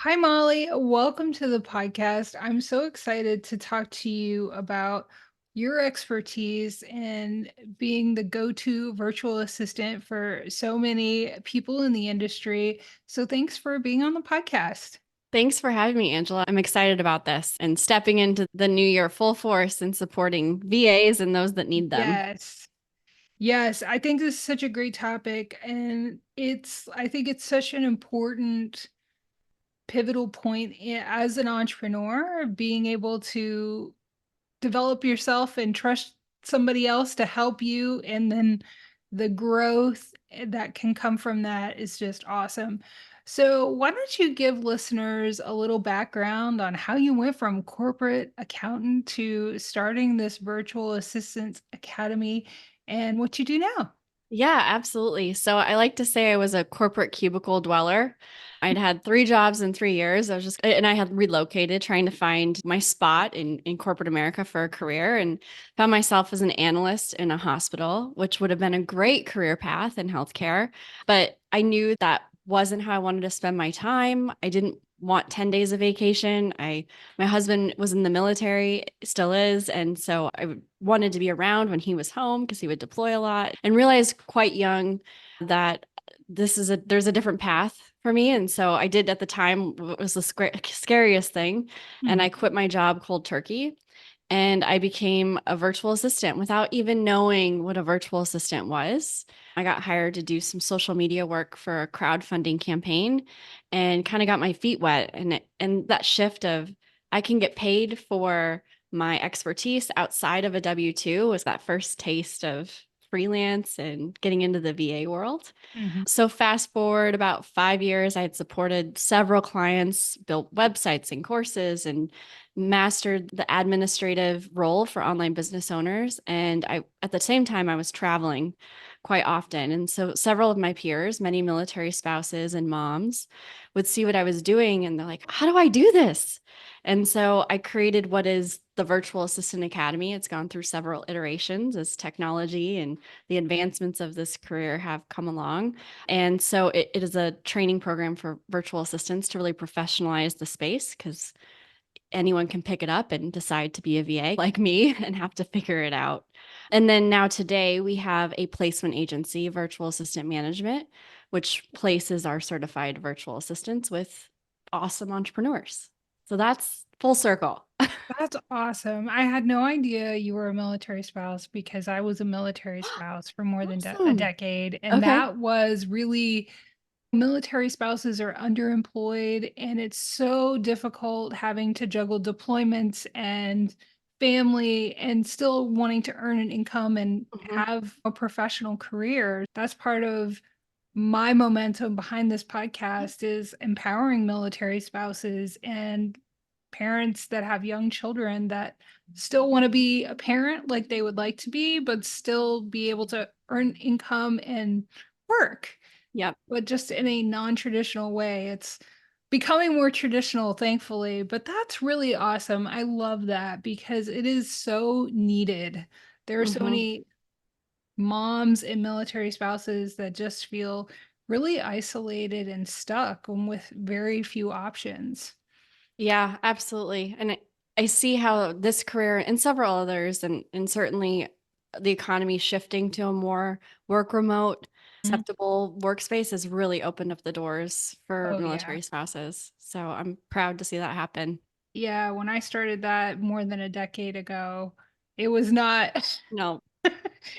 Hi, Molly. Welcome to the podcast. I'm so excited to talk to you about your expertise in being the go-to virtual assistant for so many people in the industry. So, thanks for being on the podcast. Thanks for having me, Angela. I'm excited about this and stepping into the new year full force and supporting VAs and those that need them. Yes. Yes, I think this is such a great topic, and I think it's such an important pivotal point as an entrepreneur, being able to develop yourself and trust somebody else to help you, and then the growth that can come from that is just awesome. So why don't you give listeners a little background on how you went from corporate accountant to starting this virtual assistants academy and what you do now? Yeah, absolutely. So I like to say I was a corporate cubicle dweller. I'd had 3 jobs in 3 years. And I had relocated trying to find my spot in corporate America for a career and found myself as an analyst in a hospital, which would have been a great career path in healthcare. But I knew that wasn't how I wanted to spend my time. I didn't want 10 days of vacation. My husband was in the military, still is, and so wanted to be around when he was home because he would deploy a lot and realized quite young that there's a different path for me. And so I did at the time what was the scariest thing. And I Mhm. quit my job cold turkey and I became a virtual assistant without even knowing what a virtual assistant was. I got hired to do some social media work for a crowdfunding campaign and kind of got my feet wet. And that shift of I can get paid for my expertise outside of a W-2 was that first taste of freelance and getting into the VA world. Mhm. So fast forward about 5 years, I had supported several clients, built websites and courses, and mastered the administrative role for online business owners. And at the same time, I was traveling quite often. And so several of my peers, many military spouses and moms, would see what I was doing and they're like, how do I do this? And so I created what is the Virtual Assistant Academy. It's gone through several iterations as technology and the advancements of this career have come along. And so it is a training program for virtual assistants to really professionalize the space because anyone can pick it up and decide to be a VA like me and have to figure it out. And then now today we have a placement agency, Virtual Assistant Management, which places our certified virtual assistants with awesome entrepreneurs. So that's full circle. That's awesome. I had no idea you were a military spouse because I was a military spouse for more than a Awesome. decade. And Okay. that was really, military spouses are underemployed, and it's so difficult having to juggle deployments and family and still wanting to earn an income and Mhm. have a professional career. That's part of my momentum behind this podcast is empowering military spouses and parents that have young children that still want to be a parent like they would like to be, but still be able to earn income and work, Yep. but just in a non-traditional way. It's becoming more traditional, thankfully, but that's really awesome. I love that because it is so needed. There are so Mhm. many moms and military spouses that just feel really isolated and stuck and with very few options. Yeah, absolutely. And I see how this career and several others, and certainly the economy shifting to a more work remote, Mhm. acceptable workspace has really opened up the doors for Oh, yeah. military spouses. So I'm proud to see that happen. Yeah, when I started that more than a decade ago, it was not, No.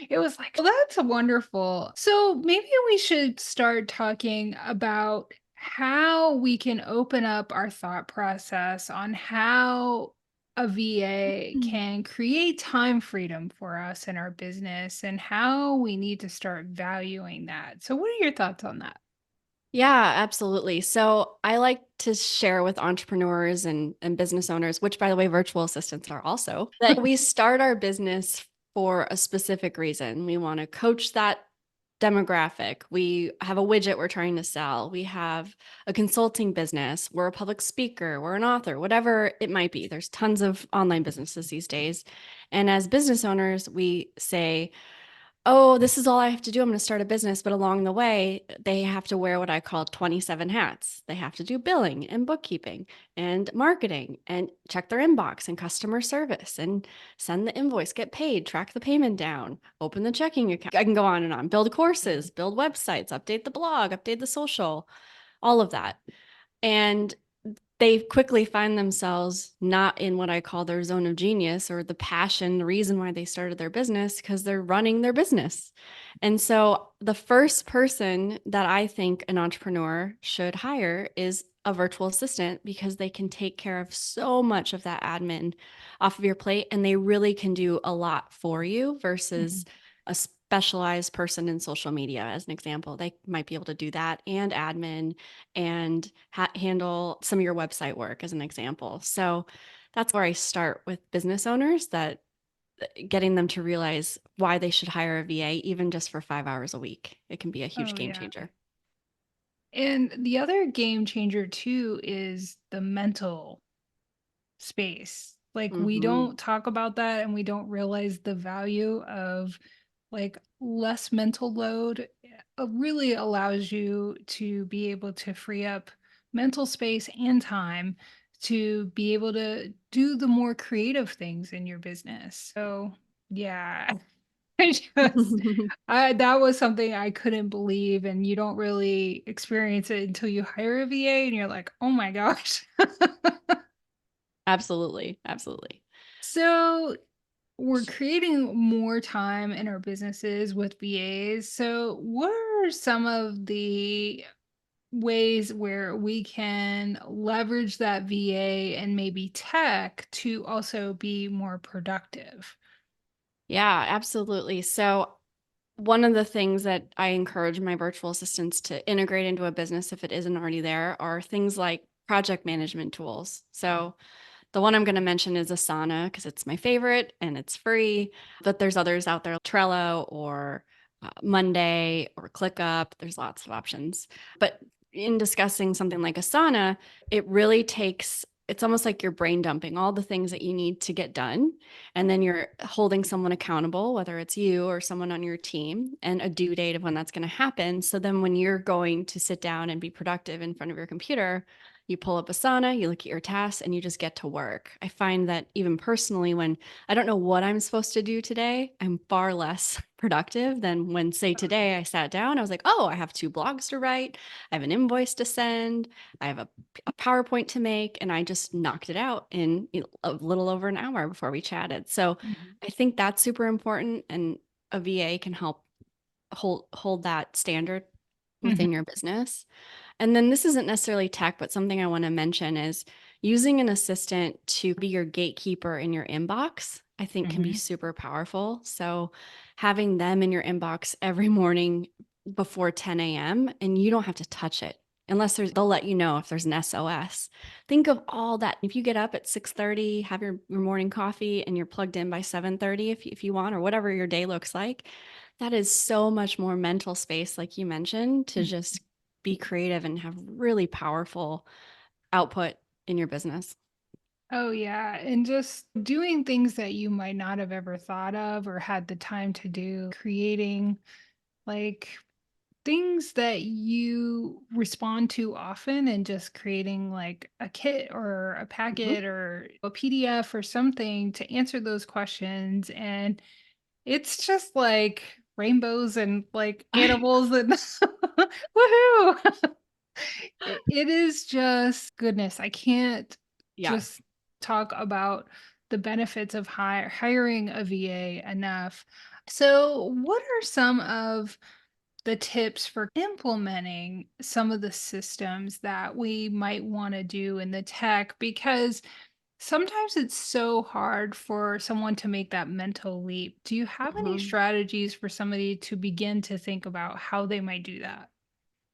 it was like, well, that's wonderful. So maybe we should start talking about how we can open up our thought process on how a VA Mm. can create time freedom for us in our business and how we need to start valuing that. So, what are your thoughts on that? Yeah, absolutely. So I like to share with entrepreneurs and business owners, which by the way, virtual assistants are also, that we start our business for a specific reason. We want to coach that demographic. We have a widget we're trying to sell. We have a consulting business. We're a public speaker. We're an author, whatever it might be. There's tons of online businesses these days. And as business owners, we say, oh, this is all I have to do. I'm going to start a business. But along the way, they have to wear what I call 27 hats. They have to do billing and bookkeeping and marketing and check their inbox and customer service and send the invoice, get paid, track the payment down, open the checking account. I can go on and on, build courses, build websites, update the blog, update the social, all of that. And they quickly find themselves not in what I call their zone of genius or the passion, the reason why they started their business, because they're running their business. And so the first person that I think an entrepreneur should hire is a virtual assistant because they can take care of so much of that admin off of your plate and they really can do a lot for you versus Mhm. a specialized person in social media as an example. They might be able to do that and admin and handle some of your website work as an example. So that's where I start with business owners, that getting them to realize why they should hire a VA even just for 5 hours a week. It can be a huge Oh, game yeah. changer. And the other game changer too is the mental space. Like we Hmm. don't talk about that and we don't realize the value of like less mental load really allows you to be able to free up mental space and time to be able to do the more creative things in your business. So, yeah. I just that was something I couldn't believe and you don't really experience it until you hire a VA and you're like, "Oh my gosh." Absolutely. Absolutely. So, we're creating more time in our businesses with VAs. So, what are some of the ways where we can leverage that VA and maybe tech to also be more productive? Yeah, absolutely. So one of the things that I encourage my virtual assistants to integrate into a business if it isn't already there are things like project management tools. So the one I'm going to mention is Asana because it's my favorite and it's free, but there's others out there, Trello or Monday or ClickUp. There's lots of options. But in discussing something like Asana, it really takes, it's almost like you're brain dumping all the things that you need to get done. And then you're holding someone accountable, whether it's you or someone on your team, and a due date of when that's going to happen. So then when you're going to sit down and be productive in front of your computer, you pull up Asana, you look at your tasks, and you just get to work. I find that even personally, when I don't know what I'm supposed to do today, I'm far less productive than when, say, today I sat down. I was like, oh, I have 2 blogs to write, I have an invoice to send, I have a PowerPoint to make, and I just knocked it out in a little over an hour before we chatted. So Mhm. I think that's super important, and a VA can help hold that standard Mhm. within your business. And then this isn't necessarily tech, but something I want to mention is using an assistant to be your gatekeeper in your inbox, I think can be Mhm. super powerful. So having them in your inbox every morning before 10 a.m. and you don't have to touch it unless they'll let you know if there's an SOS. Think of all that. If you get up at 6:30, have your morning coffee and you're plugged in by 7:30 if you want, or whatever your day looks like, that is so much more mental space, like you mentioned, to Mhm. just be creative and have really powerful output in your business. Oh, yeah. And just doing things that you might not have ever thought of or had the time to do, creating like things that you respond to often and just creating like a kit or a Mhm. packet or a PDF or something to answer those questions. And it's just like rainbows and like animals and woohoo. It is just goodness. I can't Yeah. just talk about the benefits of hiring a VA enough. So, what are some of the tips for implementing some of the systems that we might want to do in the tech? Because sometimes it's so hard for someone to make that mental leap. Do you have any Mhm. strategies for somebody to begin to think about how they might do that?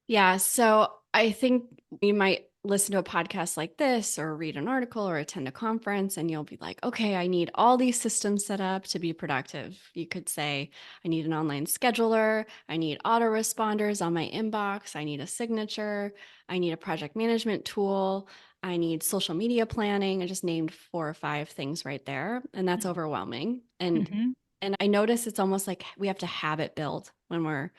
Yeah. So I think you might listen to a podcast like this or read an article or attend a conference, and you'll be like, okay, I need all these systems set up to be productive. You could say, I need an online scheduler. I need autoresponders on my inbox. I need a signature. I need a project management tool. I need social media planning. I just named 4 or 5 things right there. And that's overwhelming. Mhm. And I notice it's almost like we have to habit build when we're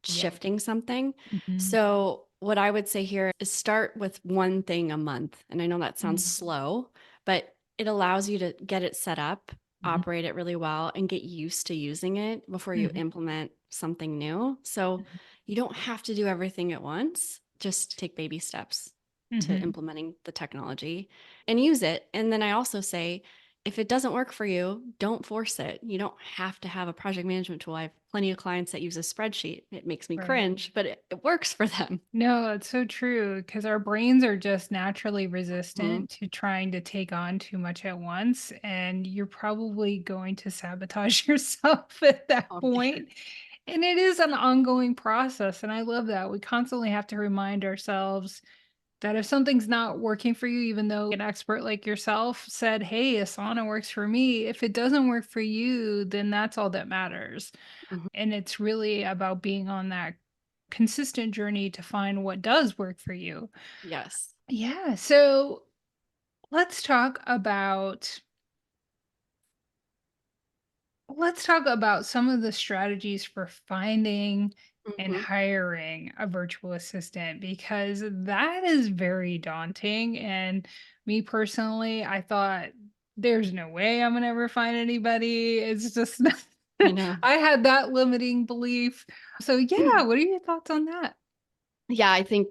Yeah. shifting something. Mhm. So, what I would say here is start with one thing a month. And I know that sounds Mhm. slow, but it allows you to get it set up, Mhm. operate it really well, and get used to using it before you Mhm. implement something new. So, Mhm. you don't have to do everything at once, just take baby steps to Mhm. implementing the technology and use it. And then I also say, if it doesn't work for you, don't force it. You don't have to have a project management tool. I have plenty of clients that use a spreadsheet. It makes me Right. cringe, but it works for them. No, it's so true because our brains are just naturally Mhm. resistant to trying to take on too much at once, and you're probably going to sabotage yourself at that Oh, yeah. point. And it is an ongoing process, and I love that. We constantly have to remind ourselves that if something's not working for you, even though an expert like yourself said, "Hey, Asana works for me," if it doesn't work for you, then that's all that matters. Mhm. And it's really about being on that consistent journey to find what does work for you. Yes. Yeah. So let's talk about let's talk about some of the strategies for finding and Mhm. hiring a virtual assistant because that is very daunting. And me personally, I thought there's no way I'm gonna ever find anybody. It's just I know. I had that limiting belief. So yeah, what are your thoughts on that? Yeah, I think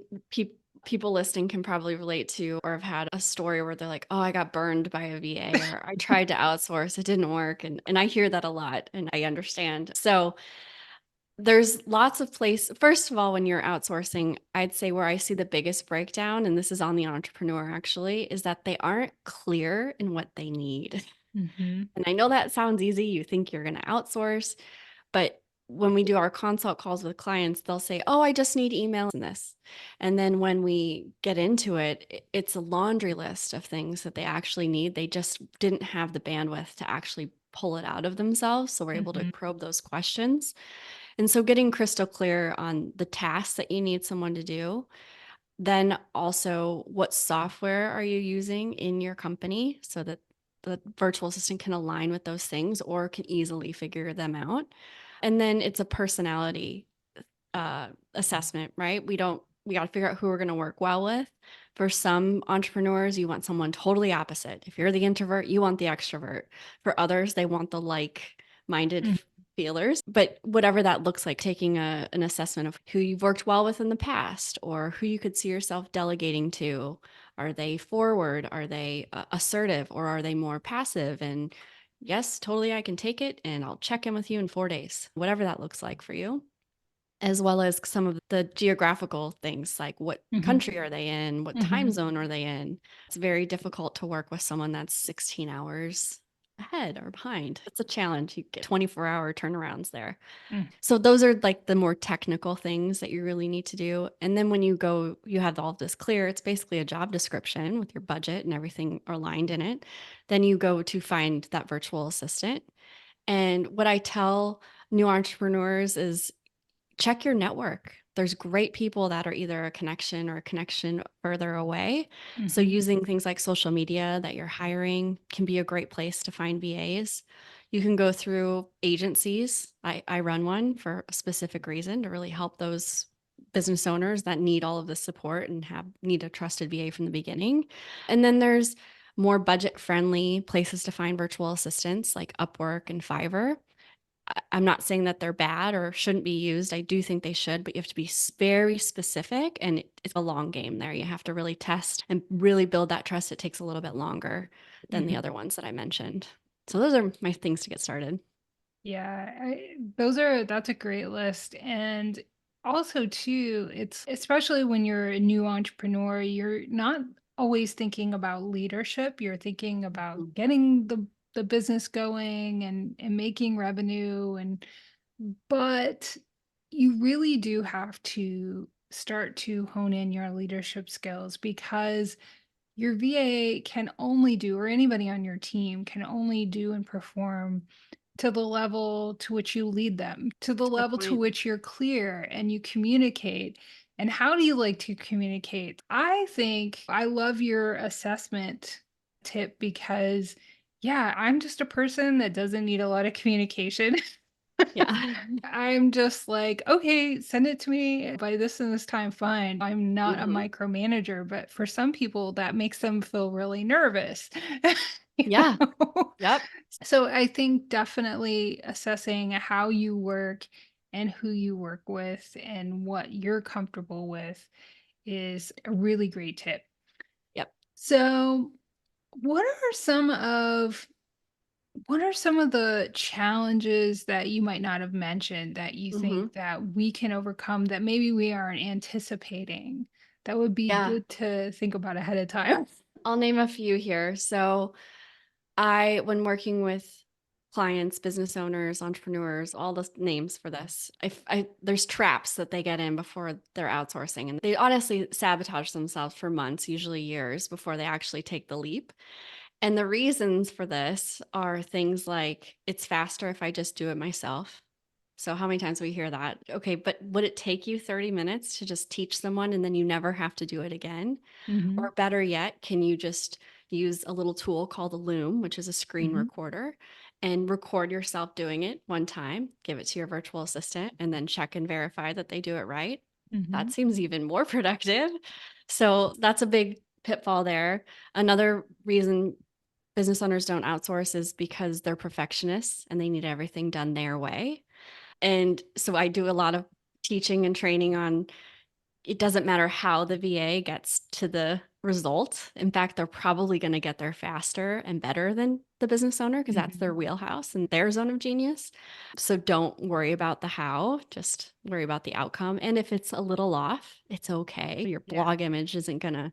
people listening can probably relate to or have had a story where they're like, "Oh, I got burned by a VA," or "I tried to outsource, it didn't work." And I hear that a lot and I understand. So, there's lots of place first of all, when you're outsourcing, I'd say where I see the biggest breakdown, and this is on the entrepreneur actually, is that they aren't clear in what they need. Hmm. And I know that sounds easy. You think you're gonna outsource, but when we do our consult calls with clients, they'll say, "Oh, I just need email and this." And then when we get into it, it's a laundry list of things that they actually need. They just didn't have the bandwidth to actually pull it out of themselves. So we're able to Hmm. probe those questions. And so getting crystal clear on the tasks that you need someone to do, then also what software are you using in your company so that the virtual assistant can align with those things or can easily figure them out. And then it's a personality assessment, right? We got to figure out who we're going to work well with. For some entrepreneurs, you want someone totally opposite. If you're the introvert, you want the extrovert. For others, they want the like minded feelers. But whatever that looks like, taking an assessment of who you've worked well with in the past or who you could see yourself delegating to. Are they forward? Are they assertive or are they more passive? And yes, totally, I can take it and I'll check in with you in 4 days, whatever that looks like for you, as well as some of the geographical things like what Hmm. country are they in? What time Hmm. zone are they in? It's very difficult to work with someone that's 16 hours ahead or behind. It's a challenge. You get 24-hour turnarounds there. Hmm. So those are like the more technical things that you really need to do. And then when you go, you have all of this clear, it's basically a job description with your budget and everything aligned in it. Then you go to find that virtual assistant. And what I tell new entrepreneurs is check your network. There's great people that are either a connection or a connection further away. So Hmm. using things like social media that you're hiring can be a great place to find VAs. You can go through agencies. I run one for a specific reason to really help those business owners that need all of the support and have need a trusted VA from the beginning. And then there's more budget friendly places to find virtual assistants like Upwork and Fiverr. I'm not saying that they're bad or shouldn't be used. I do think they should, but you have to be very specific and it's a long game there. You have to really test and really build that trust. It takes a little bit longer than the Hmm. other ones that I mentioned. So those are my things to get started. Yeah, that's a great list. And also too, it's especially when you're a new entrepreneur, you're not always thinking about leadership. You're thinking about Mhm. getting the business going and making revenue and but you really do have to start to hone in your leadership skills because your VA can only do, or anybody on your team can only do and perform to the level to which you lead them, to the Good level to point. which you're clear and you communicate. And how do you like to communicate? I think I love your assessment tip because Yeah, I'm just a person that doesn't need a lot of communication. Yeah. I'm just like, okay, send it to me by this and this time, fine. I'm not a Mhm. micromanager, but for some people, that makes them feel really nervous. You Yeah. know? Yep. So I think definitely assessing how you work and who you work with and what you're comfortable with is a really great tip. Yep. So, what are some of what are some of the challenges that you might not have mentioned that you Mhm. think that we can overcome that maybe we aren't anticipating that would be Yeah. good to think about ahead of time? I'll name a few here. So when working with clients, business owners, entrepreneurs, all the names for this, there's traps that they get in before they're outsourcing, and they honestly sabotage themselves for months, usually years, before they actually take the leap. And the reasons for this are things like it's faster if I just do it myself. So how many times we hear that? Okay, but would it take you 30 minutes to just teach someone and then you never have to do it again? Mhm. Or better yet, can you just use a little tool called a Loom, which is a screen Mhm. recorder, and record yourself doing it one time, give it to your virtual assistant, and then check and verify that they do it right? That Mhm. seems even more productive. So that's a big pitfall there. Another reason business owners don't outsource is because they're perfectionists and they need everything done their way. And so I do a lot of teaching and training on it doesn't matter how the VA gets to the result. In fact, they're probably going to get there faster and better than the business owner because that's their Mhm. wheelhouse and their zone of genius. So don't worry about the how, just worry about the outcome. And if it's a little off, it's okay. Your Yeah. blog image isn't going to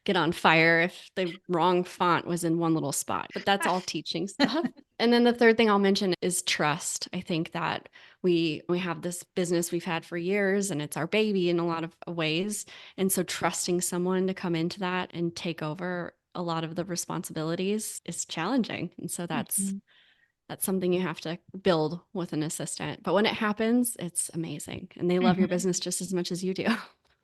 get on fire if the wrong font was in one little spot, but that's all teaching stuff. And then the third thing I'll mention is trust. I think that we have this business we've had for years and it's our baby in a lot of ways. And so trusting someone to come into that and take over a lot of the responsibilities is challenging. And so Mhm. that's something you have to build with an assistant. But when it happens, it's amazing. And they love your Mhm. business just as much as you do.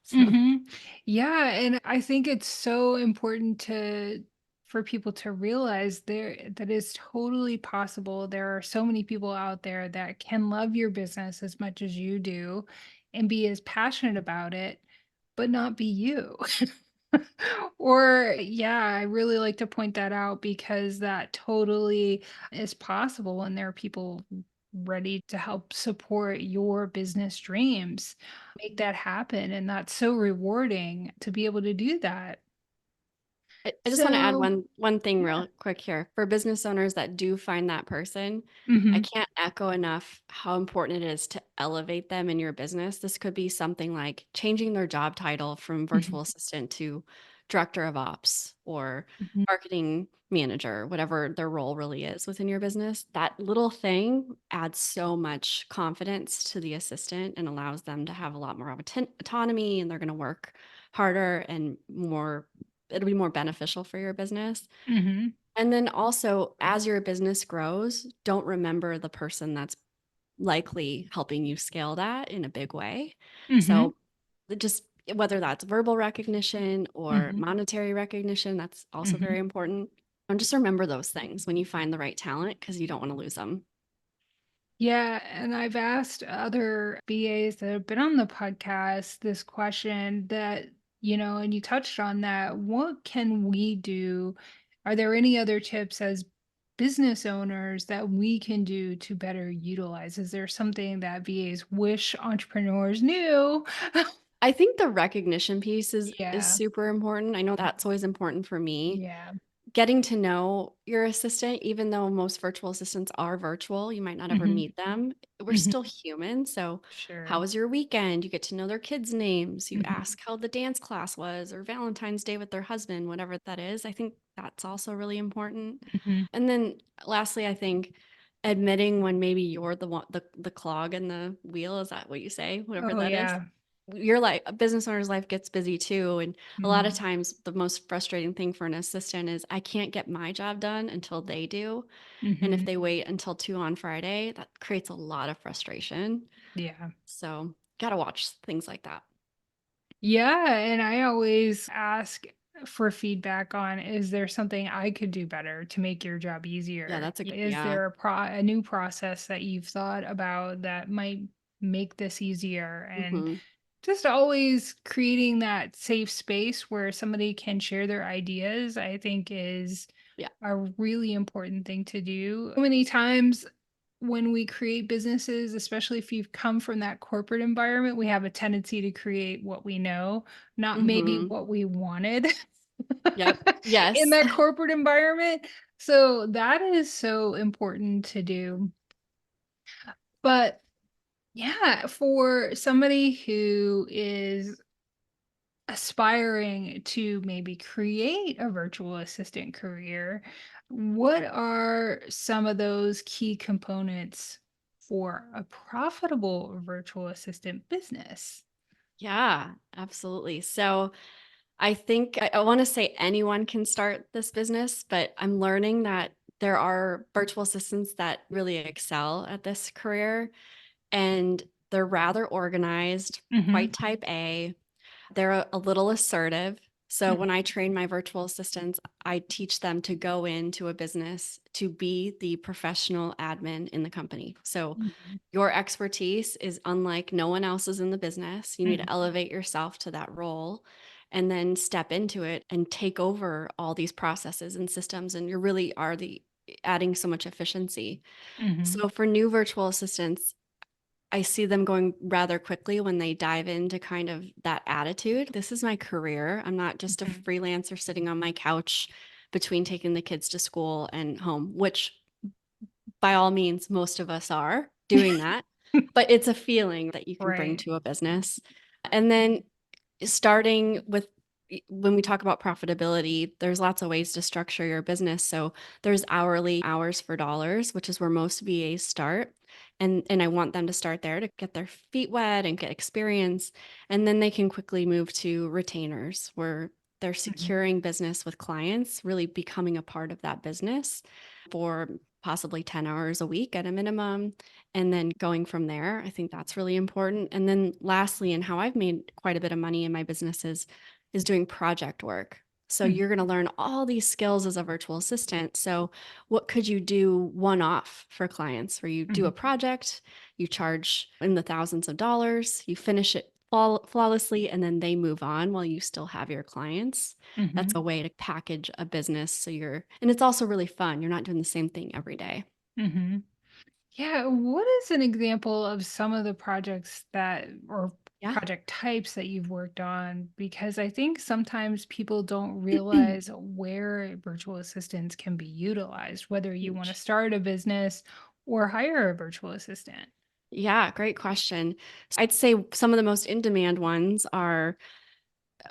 So Mhm. Yeah, and I think it's so important to for people to realize there that is totally possible. There are so many people out there that can love your business as much as you do and be as passionate about it, but not be you. Or yeah, I really like to point that out because that totally is possible and there are people ready to help support your business dreams make that happen, and that's so rewarding to be able to do that. I just want to add So one thing yeah. real quick here. For business owners that do find that person, I Mhm, can't echo enough how important it is to elevate them in your business. This could be something like changing their job title from mhm, virtual assistant to director of ops or mhm, marketing manager, whatever their role really is within your business. That little thing adds so much confidence to the assistant and allows them to have a lot more of autonomy, and they're going to work harder and more, it'll be more beneficial for your business. mhm, And then also, as your business grows, don't remember the person that's likely helping you scale that in a big way. mhm, So just whether that's verbal recognition or mhm, monetary recognition, that's also mhm. very important. And just remember those things when you find the right talent because you don't want to lose them. Yeah, and I've asked other BAs that have been on the podcast this question that, and you touched on that. What can we do? Are there any other tips as business owners that we can do to better utilize? Is there something that VAs wish entrepreneurs knew? I think the recognition piece is Yeah. super important. I know that's always important for me. Yeah. Getting to know your assistant, even though most virtual assistants are virtual, you might not ever Mhm. meet them. We're Mhm. still human. So, how Sure. was your weekend? You get to know their kids' names. You Mhm. ask how the dance class was or Valentine's Day with their husband, whatever that is. I think that's also really important. Mhm. And then lastly, I think admitting when maybe you're the one, the clog in the wheel, is that what you say? Whatever Oh, that is. yeah. Your life, a business owner's life gets busy too. And a lot of Mhm. times the most frustrating thing for an assistant is I can't get my job done until they do. And if Mhm. they wait until 2 on Friday, that creates a lot of frustration. Yeah. So gotta watch things like that. Yeah, and I always ask for feedback on, is there something I could do better to make your job Yeah, easier? that's a good, Is yeah. there a new process that you've thought about that might make this easier? And Mhm. just always creating that safe space where somebody can share their ideas, I think is Yeah. a really important thing to do. So many times when we create businesses, especially if you've come from that corporate environment, we have a tendency to create what we know, not maybe Mhm. what we wanted Yep. in Yes. that corporate environment. So that is so important to do. But yeah, for somebody who is aspiring to maybe create a virtual assistant career, what are some of those key components for a profitable virtual assistant business? Yeah, absolutely. So I think I want to say anyone can start this business, but I'm learning that there are virtual assistants that really excel at this career, and they're rather organized, quite Mhm, type A. They're a little assertive. So mhm, when I train my virtual assistants, I teach them to go into a business to be the professional admin in the company. So mhm, your expertise is unlike no one else's in the business. You need to mhm, elevate yourself to that role and then step into it and take over all these processes and systems. And you really are the adding so much efficiency. mhm, So for new virtual assistants, I see them going rather quickly when they dive into kind of that attitude. This is my career. I'm not just a mhm. freelancer sitting on my couch between taking the kids to school and home, which by all means, most of us are doing that, but it's a feeling that you can bring Right. to a business. And then starting with when we talk about profitability, there's lots of ways to structure your business. So there's hourly hours for dollars, which is where most VAs start. And I want them to start there to get their feet wet and get experience. And then they can quickly move to retainers where they're Mhm, securing business with clients, really becoming a part of that business for possibly 10 hours a week at a minimum, and then going from there. I think that's really important. And then lastly, and how I've made quite a bit of money in my businesses is doing project work. So mhm, you're going to learn all these skills as a virtual assistant. So what could you do one off for clients where you do a mhm, project, you charge in the thousands of dollars, you finish it flawlessly, and then they move on while you still have your clients. That's mhm, a way to package a business so and it's also really fun. You're not doing the same thing every day. mhm. Yeah, what is an example of some of the projects that or Yeah. project types that you've worked on? Because I think sometimes people don't realize where virtual assistants can be utilized, whether you want to Huge. start a business or hire a virtual assistant. Yeah, great question. I'd say some of the most in demand ones are,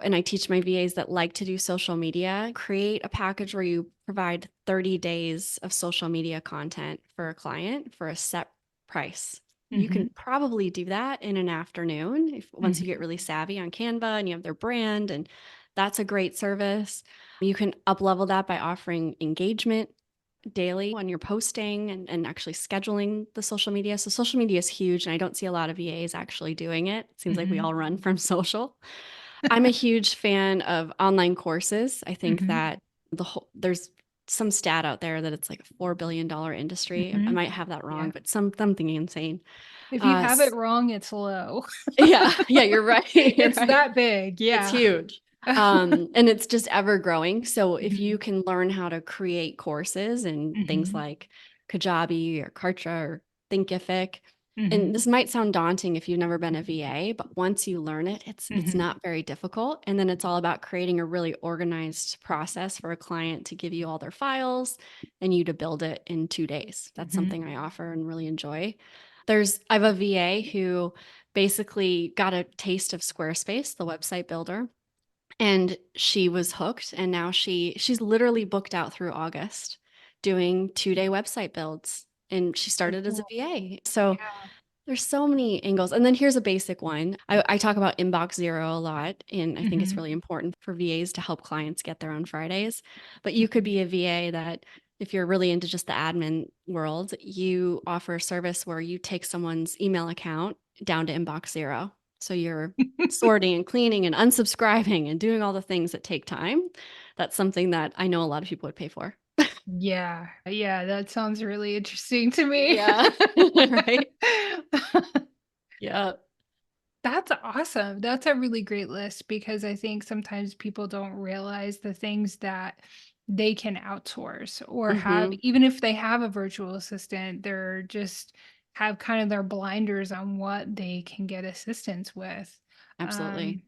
and I teach my VAs that like to do social media, create a package where you provide 30 days of social media content for a client for a set price. You can Hmm. probably do that in an afternoon if once you get Hmm. really savvy on Canva and you have their brand, and that's a great service. You can up level that by offering engagement daily when you're posting and actually scheduling the social media. So social media is huge, and I don't see a lot of VAs actually doing it. It seems like we Hmm. all run from social. I'm a huge fan of online courses. I think Hmm. that there's some stat out there that it's like a $4 billion industry. I Hmm. might have that Yeah. wrong, but something insane. If you Uh, have it wrong, it's low. yeah, yeah, you're right. You're It's right. that big. It's Yeah. huge. And it's just ever growing. So if you Hmm. can learn how to create courses and things Hmm. like Kajabi or Kartra or Thinkific, and Hmm. this might sound daunting if you've never been a VA, but once you learn it, it's Hmm. not very difficult. And then it's all about creating a really organized process for a client to give you all their files and you to build it in 2 days. That's Hmm. something I offer and really enjoy. I have a VA who basically got a taste of Squarespace, the website builder, and she was hooked. And now she's literally booked out through August doing 2-day website builds. And she So started as a cool. VA. So Yeah. there's so many angles. And then here's a basic one. I talk about inbox zero a lot, and I think it's Hmm. really important for VAs to help clients get there on Fridays. But you could Hmm. be a VA that, if you're really into just the admin world, you offer a service where you take someone's email account down to inbox zero. So you're sorting and cleaning and unsubscribing and doing all the things that take time. That's something that I know a lot of people would pay for. Yeah. Yeah, that sounds really interesting to me. Yeah. Right? Yeah. That's awesome. That's a really great list because I think sometimes people don't realize the things that they can outsource or have, Mhm. even if they have a virtual assistant, they're just have kind of their blinders on what they can get assistance with. Absolutely. Um,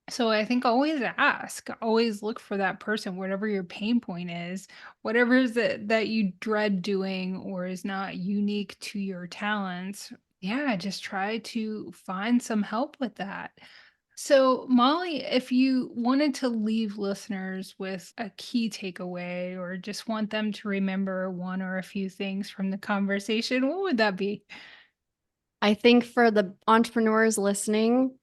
so I think always ask, always look for that person, whatever your pain point is, whatever is that you dread doing or is not unique to your talents. Yeah, just try to find some help with that. So, Molly, if you wanted to leave listeners with a key takeaway or just want them to remember one or a few things from the conversation, what would that be? I think for the entrepreneurs listening,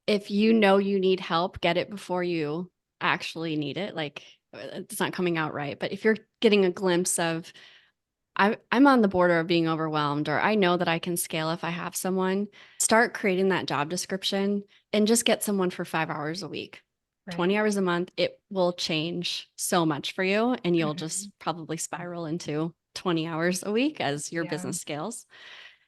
if you know you need help, get it before you actually need it. Like it's not coming out right. But if you're getting a glimpse of, I'm on the border of being overwhelmed, or I know that I can scale if I have someone, start creating that job description and just get someone for 5 hours a week, 20 Right. hours a month. It will change so much for you. And you'll just Mhm. probably spiral into 20 hours a week as your Yeah. business scales.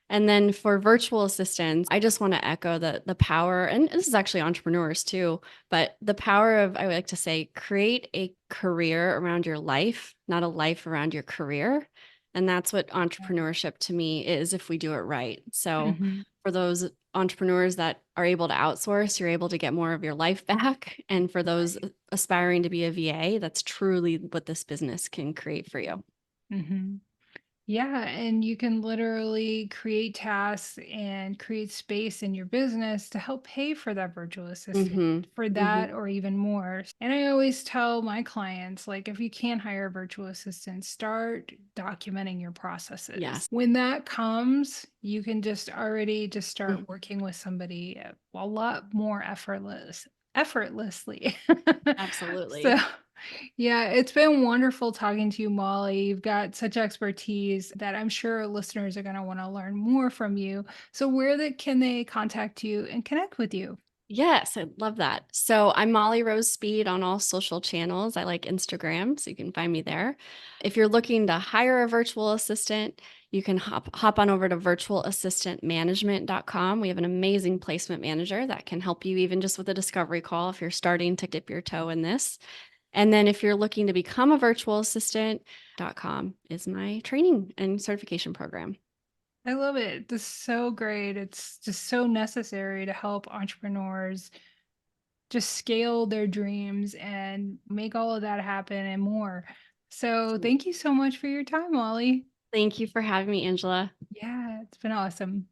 And then for virtual assistants, I just want to echo the power, and this is actually entrepreneurs too, but the power of, I would like to say, create a career around your life, not a life around your career. And that's what entrepreneurship to me is if we do it right. So Mhm. for those entrepreneurs that are able to outsource, you're able to get more of your life back. And for those Right. aspiring to be a VA, that's truly what this business can create for you. Mhm. Yeah, and you can literally create tasks and create space in your business to help pay for that virtual assistant Hmm. for Hmm. that or even more. And I always tell my clients, like, if you can't hire a virtual assistant, start documenting your processes. Yes. When that comes, you can just already just Mm. start working with somebody a lot more effortlessly. So Absolutely. yeah, it's been wonderful talking to you, Molly. You've got such expertise that I'm sure listeners are going to want to learn more from you. So, can they contact you and connect with you? Yes, I love that. So I'm Molly Rose Speed on all social channels. I like Instagram, so you can find me there. If you're looking to hire a virtual assistant, you can hop on over to virtualassistantmanagement.com. We have an amazing placement manager that can help you even just with a discovery call if you're starting to dip your toe in this. And then if you're looking to become a virtual assistant.com is my training and certification program. I love it. This is so great. It's just so necessary to help entrepreneurs just scale their dreams and make all of that happen and more. So, So thank you so much for your time, Molly. thank you for having me, Angela. Yeah, it's been awesome.